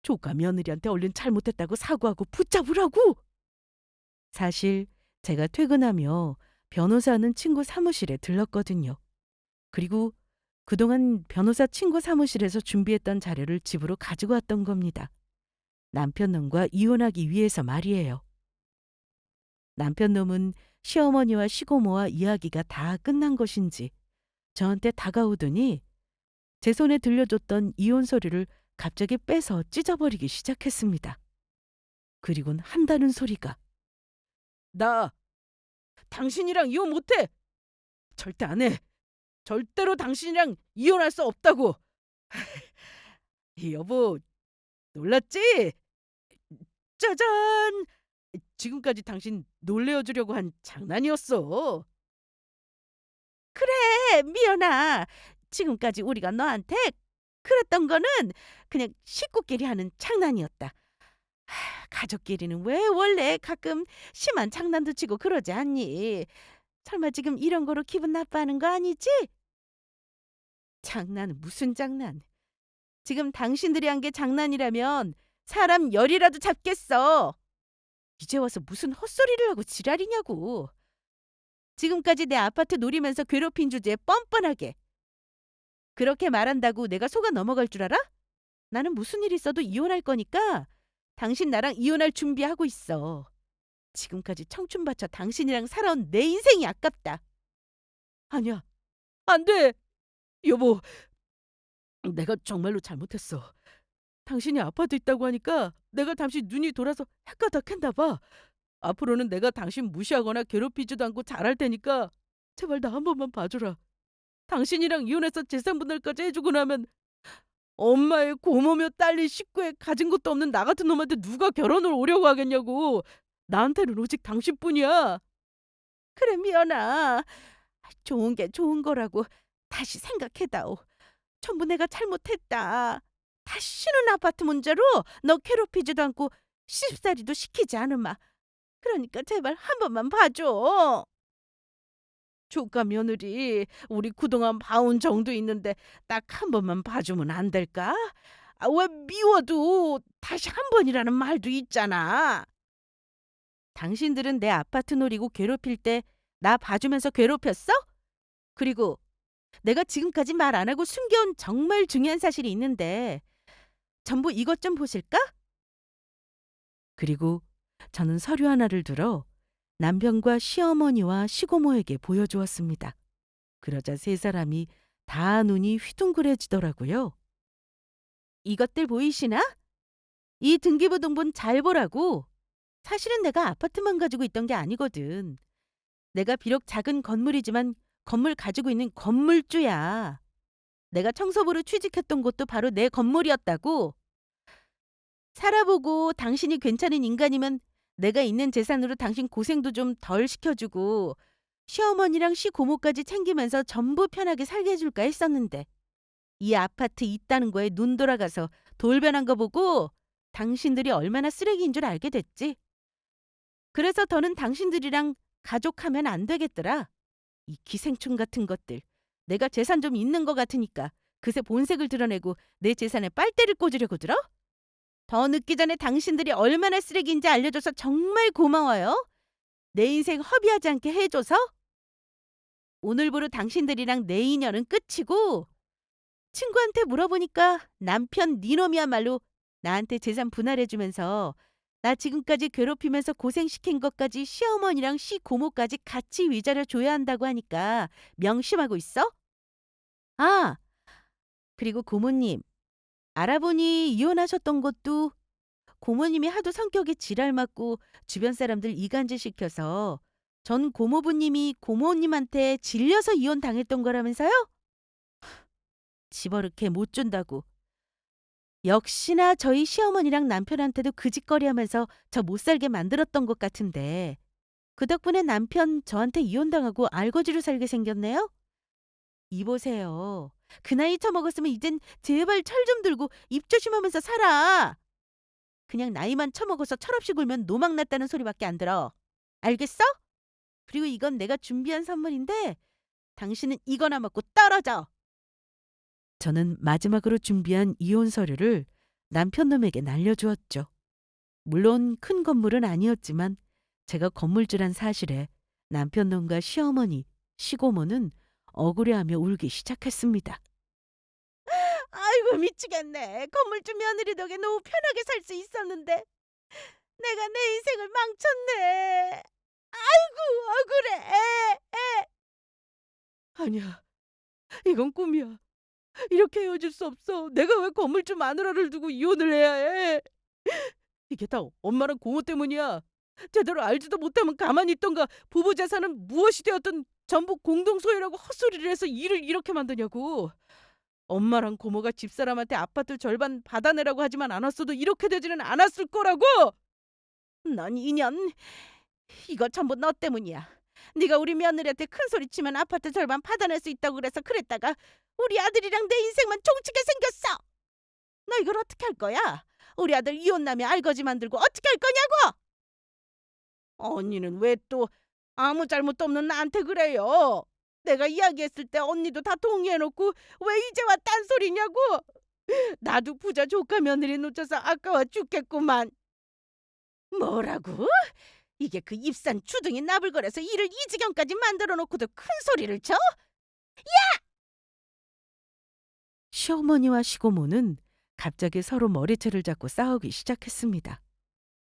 조카 며느리한테 얼른 잘못했다고 사과하고 붙잡으라고. 사실 제가 퇴근하며 변호사하는 친구 사무실에 들렀거든요. 그리고 그동안 변호사 친구 사무실에서 준비했던 자료를 집으로 가지고 왔던 겁니다. 남편 놈과 이혼하기 위해서 말이에요. 남편 놈은 시어머니와 시고모와 이야기가 다 끝난 것인지 저한테 다가오더니 제 손에 들려줬던 이혼 서류를 갑자기 빼서 찢어버리기 시작했습니다. 그리곤 한다는 소리가 나 당신이랑 이혼 못해. 절대 안 해. 절대로 당신이랑 이혼할 수 없다고. 여보, 놀랐지? 짜잔! 지금까지 당신 놀래어주려고 한 장난이었어. 그래, 미연아. 지금까지 우리가 너한테 그랬던 거는 그냥 식구끼리 하는 장난이었다. 가족끼리는 왜 원래 가끔 심한 장난도 치고 그러지 않니? 설마 지금 이런 거로 기분 나빠하는 거 아니지? 장난은 무슨 장난? 지금 당신들이 한 게 장난이라면 사람 열이라도 잡겠어. 이제 와서 무슨 헛소리를 하고 지랄이냐고. 지금까지 내 아파트 노리면서 괴롭힌 주제에 뻔뻔하게. 그렇게 말한다고 내가 속아 넘어갈 줄 알아? 나는 무슨 일 있어도 이혼할 거니까 당신 나랑 이혼할 준비하고 있어. 지금까지 청춘 바쳐 당신이랑 살아온 내 인생이 아깝다. 아니야, 안 돼. 여보, 내가 정말로 잘못했어. 당신이 아파트 있다고 하니까 내가 잠시 눈이 돌아서 헷가닥했나 봐. 앞으로는 내가 당신 무시하거나 괴롭히지도 않고 잘할 테니까 제발 나 한 번만 봐줘라. 당신이랑 이혼해서 재산 분할까지 해주고 나면 엄마의 고모며 딸린 식구에 가진 것도 없는 나 같은 놈한테 누가 결혼을 오려고 하겠냐고. 나한테는 오직 당신뿐이야. 그래 미연아. 좋은 게 좋은 거라고 다시 생각해다오. 전부 내가 잘못했다. 다시는 아파트 문제로 너 괴롭히지도 않고 시집살이도 시키지 않으마. 그러니까 제발 한 번만 봐줘. 조카 며느리 우리 그동안 봐온 정도 있는데 딱 한 번만 봐주면 안 될까? 아, 왜 미워도 다시 한 번이라는 말도 있잖아. 당신들은 내 아파트 노리고 괴롭힐 때 나 봐주면서 괴롭혔어? 그리고 내가 지금까지 말 안 하고 숨겨온 정말 중요한 사실이 있는데 전부 이것 좀 보실까? 그리고 저는 서류 하나를 들어 남편과 시어머니와 시고모에게 보여주었습니다. 그러자 세 사람이 다 눈이 휘둥그레지더라고요. 이것들 보이시나? 이 등기부등본 잘 보라고. 사실은 내가 아파트만 가지고 있던 게 아니거든. 내가 비록 작은 건물이지만 건물 가지고 있는 건물주야. 내가 청소부로 취직했던 곳도 바로 내 건물이었다고. 살아보고 당신이 괜찮은 인간이면 내가 있는 재산으로 당신 고생도 좀 덜 시켜주고 시어머니랑 시고모까지 챙기면서 전부 편하게 살게 해줄까 했었는데 이 아파트 있다는 거에 눈 돌아가서 돌변한 거 보고 당신들이 얼마나 쓰레기인 줄 알게 됐지. 그래서 더는 당신들이랑 가족하면 안 되겠더라. 이 기생충 같은 것들. 내가 재산 좀 있는 것 같으니까 그새 본색을 드러내고 내 재산에 빨대를 꽂으려고 들어? 더 늦기 전에 당신들이 얼마나 쓰레기인지 알려줘서 정말 고마워요. 내 인생 허비하지 않게 해줘서. 오늘부로 당신들이랑 내 인연은 끝이고 친구한테 물어보니까 남편 니놈이야말로 나한테 재산 분할해주면서 나 지금까지 괴롭히면서 고생시킨 것까지 시어머니랑 시고모까지 같이 위자료 줘야 한다고 하니까 명심하고 있어? 아, 그리고 고모님. 알아보니 이혼하셨던 것도 고모님이 하도 성격이 지랄 맞고 주변 사람들 이간질 시켜서 전 고모부님이 고모님한테 질려서 이혼 당했던 거라면서요? 집어넣게 못 준다고. 역시나 저희 시어머니랑 남편한테도 그 짓거리 하면서 저 못 살게 만들었던 것 같은데 그 덕분에 남편 저한테 이혼당하고 알거지로 살게 생겼네요? 이보세요. 그 나이 처먹었으면 이젠 제발 철 좀 들고 입 조심하면서 살아. 그냥 나이만 처먹어서 철없이 굴면 노망 났다는 소리밖에 안 들어. 알겠어? 그리고 이건 내가 준비한 선물인데 당신은 이거나 먹고 떨어져. 저는 마지막으로 준비한 이혼 서류를 남편 놈에게 날려주었죠. 물론 큰 건물은 아니었지만 제가 건물주란 사실에 남편 놈과 시어머니, 시고모는 억울해하며 울기 시작했습니다. 아이고 미치겠네. 건물주 며느리 덕에 너무 편하게 살 수 있었는데 내가 내 인생을 망쳤네. 아이고 억울해. 아니야, 이건 꿈이야. 이렇게 헤어질 수 없어. 내가 왜 건물주 마누라를 두고 이혼을 해야 해? 이게 다 엄마랑 고모 때문이야. 제대로 알지도 못하면 가만히 있던가. 부부 재산은 무엇이 되었든 전부 공동 소유라고 헛소리를 해서 일을 이렇게 만드냐고. 엄마랑 고모가 집사람한테 아파트 절반 받아내라고 하지만 않았어도 이렇게 되지는 않았을 거라고. 넌 인연 이거 전부 너 때문이야. 네가 우리 며느리한테 큰 소리 치면 아파트 절반 받아낼 수 있다고 그래서 그랬다가 우리 아들이랑 내 인생만 종치게 생겼어. 너 이걸 어떻게 할 거야? 우리 아들 이혼남이 알거지 만들고 어떻게 할 거냐고? 언니는 왜 또 아무 잘못도 없는 나한테 그래요? 내가 이야기했을 때 언니도 다 동의해놓고 왜 이제 와 딴소리냐고. 나도 부자 조카 며느리 놓쳐서 아까워 죽겠구만. 뭐라고? 이게 그 입산 주둥이 나불거려서 일을 이 지경까지 만들어 놓고도 큰 소리를 쳐? 시어머니와 시고모는 갑자기 서로 머리채를 잡고 싸우기 시작했습니다.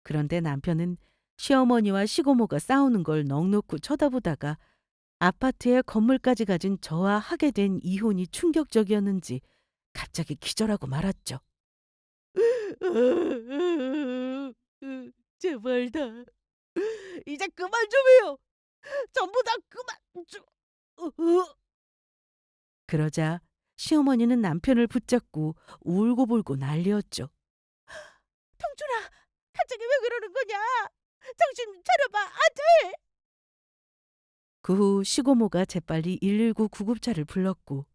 그런데 남편은 시어머니와 시고모가 싸우는 걸 넋놓고 쳐다보다가 아파트에 건물까지 가진 저와 하게 된 이혼이 충격적이었는지 갑자기 기절하고 말았죠. 제발 다 이제 그만 좀 해요. 전부 다 그만 좀. 그러자 시어머니는 남편을 붙잡고 울고불고 난리였죠. 동준아, 갑자기 왜 그러는 거냐? 정신 차려봐, 그 후 시고모가 재빨리 119 구급차를 불렀고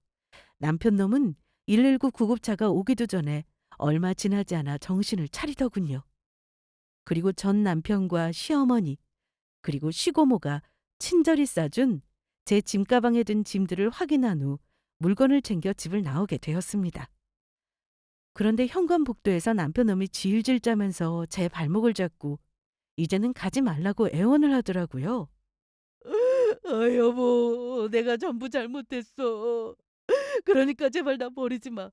남편 놈은 119 구급차가 오기도 전에 얼마 지나지 않아 정신을 차리더군요. 그리고 전 남편과 시어머니 그리고 시고모가 친절히 싸준 제 짐가방에 든 짐들을 확인한 후 물건을 챙겨 집을 나오게 되었습니다. 그런데 현관복도에서 남편 놈이 질질 짜면서 제 발목을 잡고 이제는 가지 말라고 애원을 하더라고요. 여보, 내가 전부 잘못했어. 그러니까 제발 나 버리지 마.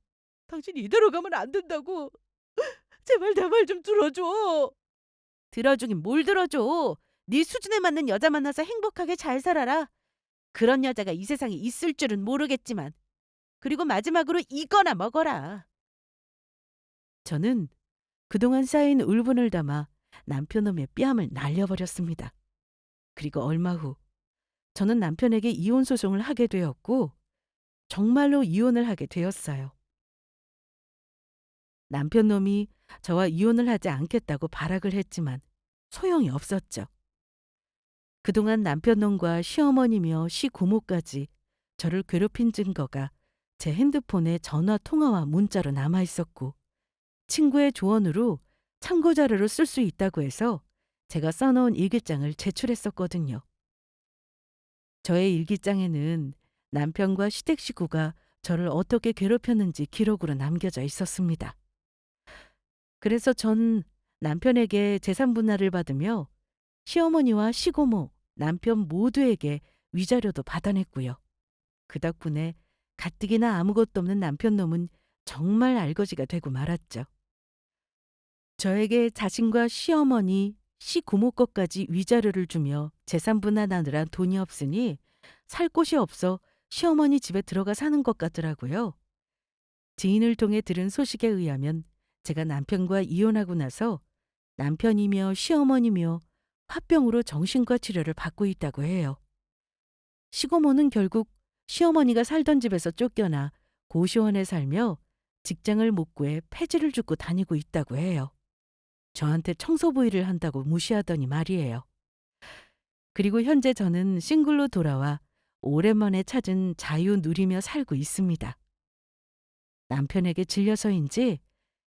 당신 이대로 가면 안 된다고. 제발 내 말 좀 들어줘. 들어주긴 뭘 들어줘. 네 수준에 맞는 여자 만나서 행복하게 잘 살아라. 그런 여자가 이 세상에 있을 줄은 모르겠지만. 그리고 마지막으로 이거나 먹어라. 저는 그동안 쌓인 울분을 담아 남편 놈의 뺨을 날려버렸습니다. 그리고 얼마 후 저는 남편에게 이혼 소송을 하게 되었고 정말로 이혼을 하게 되었어요. 남편 놈이 저와 이혼을 하지 않겠다고 발악을 했지만 소용이 없었죠. 그동안 남편 놈과 시어머니며 시고모까지 저를 괴롭힌 증거가 제 핸드폰에 전화 통화와 문자로 남아 있었고 친구의 조언으로 참고 자료로 쓸 수 있다고 해서 제가 써놓은 일기장을 제출했었거든요. 저의 일기장에는 남편과 시댁 식구가 저를 어떻게 괴롭혔는지 기록으로 남겨져 있었습니다. 그래서 전 남편에게 재산 분할을 받으며 시어머니와 시고모, 남편 모두에게 위자료도 받아냈고요. 그 덕분에 가뜩이나 아무것도 없는 남편 놈은 정말 알거지가 되고 말았죠. 저에게 자신과 시어머니, 시고모 것까지 위자료를 주며 재산 분할하느라 돈이 없으니 살 곳이 없어 시어머니 집에 들어가 사는 것 같더라고요. 지인을 통해 들은 소식에 의하면 제가 남편과 이혼하고 나서 남편이며 시어머니며 화병으로 정신과 치료를 받고 있다고 해요. 시고모는 결국 시어머니가 살던 집에서 쫓겨나 고시원에 살며 직장을 못 구해 폐지를 줍고 다니고 있다고 해요. 저한테 청소부 일을 한다고 무시하더니 말이에요. 그리고 현재 저는 싱글로 돌아와 오랜만에 찾은 자유 누리며 살고 있습니다. 남편에게 질려서인지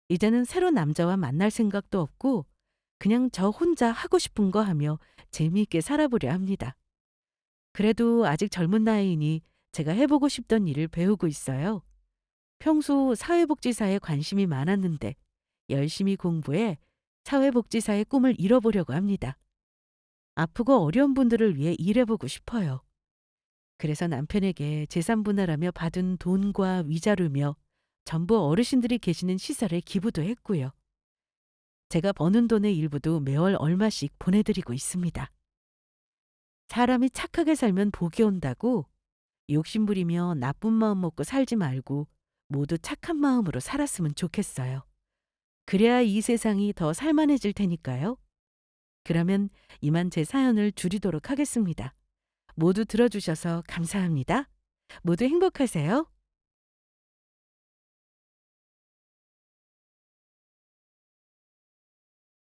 이제는 새로 남자와 만날 생각도 없고 그냥 저 혼자 하고 싶은 거 하며 재미있게 살아보려 합니다. 그래도 아직 젊은 나이이니 제가 해보고 싶던 일을 배우고 있어요. 평소 사회복지사에 관심이 많았는데 열심히 공부해 사회복지사의 꿈을 이뤄보려고 합니다. 아프고 어려운 분들을 위해 일해보고 싶어요. 그래서 남편에게 재산 분할하며 받은 돈과 위자료며 전부 어르신들이 계시는 시설에 기부도 했고요. 제가 버는 돈의 일부도 매월 얼마씩 보내드리고 있습니다. 사람이 착하게 살면 복이 온다고 욕심부리며 나쁜 마음 먹고 살지 말고 모두 착한 마음으로 살았으면 좋겠어요. 그래야 이 세상이 더 살만해질 테니까요. 그러면 이만 제 사연을 줄이도록 하겠습니다. 모두 들어주셔서 감사합니다. 모두 행복하세요.